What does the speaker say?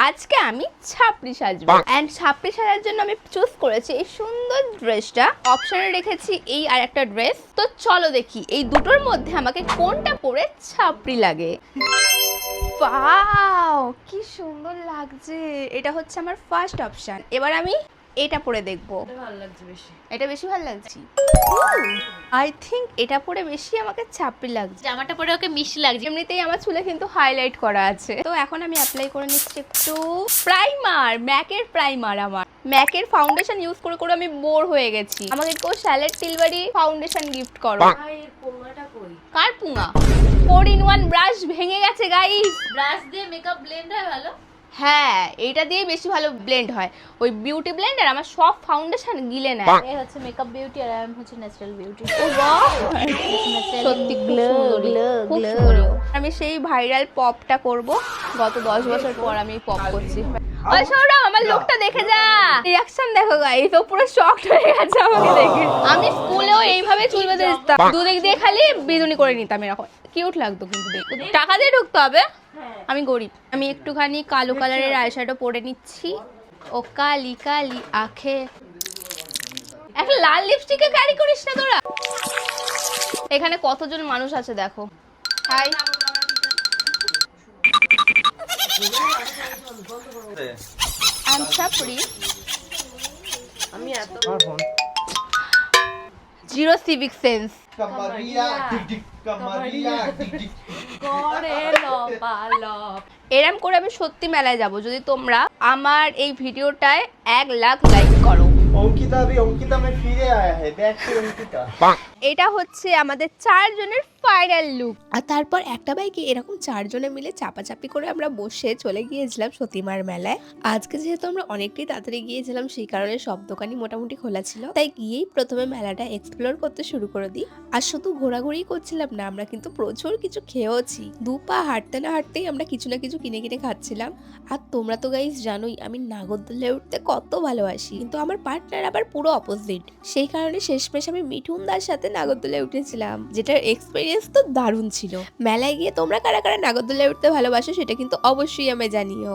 আজকে আমি ছাপড়ি সাজবো এন্ড ছাপড়ি সাজার জন্য আমি চুজ করেছি এই সুন্দর ড্রেসটা। অপশনে রেখেছি এই আর একটা ড্রেস। তো চলো দেখি এই দুটোর মধ্যে আমাকে কোনটা পরে ছাপড়ি লাগে। ওয়াও কি সুন্দর লাগছে। এটা হচ্ছে আমার ফার্স্ট অপশন। এবার আমি এটা পরে দেখবো। ভালো লাগছে বেশি। এটা বেশি ভালো লাগছে। আই থিংক এটা পরে বেশি আমাকে ছাপড়ি লাগছে। জামাটা পরে ওকে মিষ্টি লাগছে। এমনিতেই আমার চুলে কিন্তু হাইলাইট করা আছে। তো এখন আমি অ্যাপ্লাই করে নিচ্ছি একটু প্রাইমার, ম্যাকের প্রাইমার। আমার ম্যাকের ফাউন্ডেশন ইউজ করে করে আমি বোর হয়ে গেছি। আমাকে কেউ স্যালেড টিলবাড়ি ফাউন্ডেশন গিফট করো। ভাই এর পোঙাটা কই? কার পুঙা? 4-in-1 ব্রাশ ভেঙে গেছে গাইস। ব্রাশ দিয়ে মেকআপ ব্লেন্ড হয় ভালো। হ্যাঁ এইটা দিয়ে বেশি ভালো ব্লেন্ড হয়। ওই বিউটি ব্লেন্ডার আমার সব ফাউন্ডেশন গিলে নেয়। এই হচ্ছে মেকআপ বিউটি আর আমি হচ্ছে ন্যাচারাল বিউটি। ও বাহ সত্যি গ্লো গ্লো গ্লো। আমি সেই ভাইরাল পপটা করব। গত 10 বছর পর আমি পপ করছি। ওই সৌরভ আমার লুকটা দেখে যা। রিঅ্যাকশন দেখো গাইস, ও পুরো শকড হয়ে গেছে আমাকে দেখে। আমি স্কুলেও এইভাবে চুল বেঁধে দিতাম। দুদিক দিয়ে খালি বিদুনি করে নিতাম এরকম। কিউট লাগতো কিন্তু দেখতে। টাকা দিয়ে ঢুকতে হবে। আমি গরিব। আমি একটুখানি কালো কালারের আইশ্যাডো পরে নিচ্ছি। ও কালি কালি আঁখে। একটা লাল লিপস্টিকে ক্যারি করিস না তোরা। এখানে কতজন মানুষ আছে দেখো। হাই I'm ছাপড়ি। আমি এত zero civic sense. Kamaria, dik dik, Kamaria, dik dik. করে লপালপ। এরম করে আমি সত্যি মেলায় যাব যদি তোমরা আমার এই ভিডিওটায় 1 লাখ লাইক করো। অঙ্কিতা में ফিরে आया है बैक से অঙ্কিতা। এটা হচ্ছে আমাদের 4 জনের ফাইনাল লুক। আর তারপর একটা বাইকে এরকম 4 জনে মিলে চাপাচাপি করে আমরা বসে চলে গিয়েছিলাম সতীমার মেলায়। আজকে যেহেতু আমরা অনেকটাই তাড়াতাড়ি গিয়েছিলাম সেই কারণে সব দোকানই মোটামুটি খোলা ছিল। তাই গিয়েই প্রথমে মেলাটা এক্সপ্লোর করতে শুরু করে দিই। আর শুধু ঘোরাঘুরি করছিলাম না, আমরা কিন্তু প্রচুর কিছু খেয়েওছি। 2 পা হাঁটতে না হাঁটতেই আমরা কিছু না কিছু কিনে কিনে খাচ্ছিলাম। আর তোমরা তো গাইস জানোই আমি নাগরদোলায় উঠতে কত ভালোবাসি, কিন্তু আমার পার্টনার আবার পুরো অপোজিট। সেই কারণে শেষমেশ আমি মিঠুনদার সাথে নাগরদোলায় উঠেছিলাম, যেটার এক্সপিরিয়েন্স তো দারুণ ছিল। মেলায় গিয়ে তোমরা কারা কারা নাগরদোলায় উঠতে ভালোবাসো সেটা কিন্তু অবশ্যই আমায় জানিও।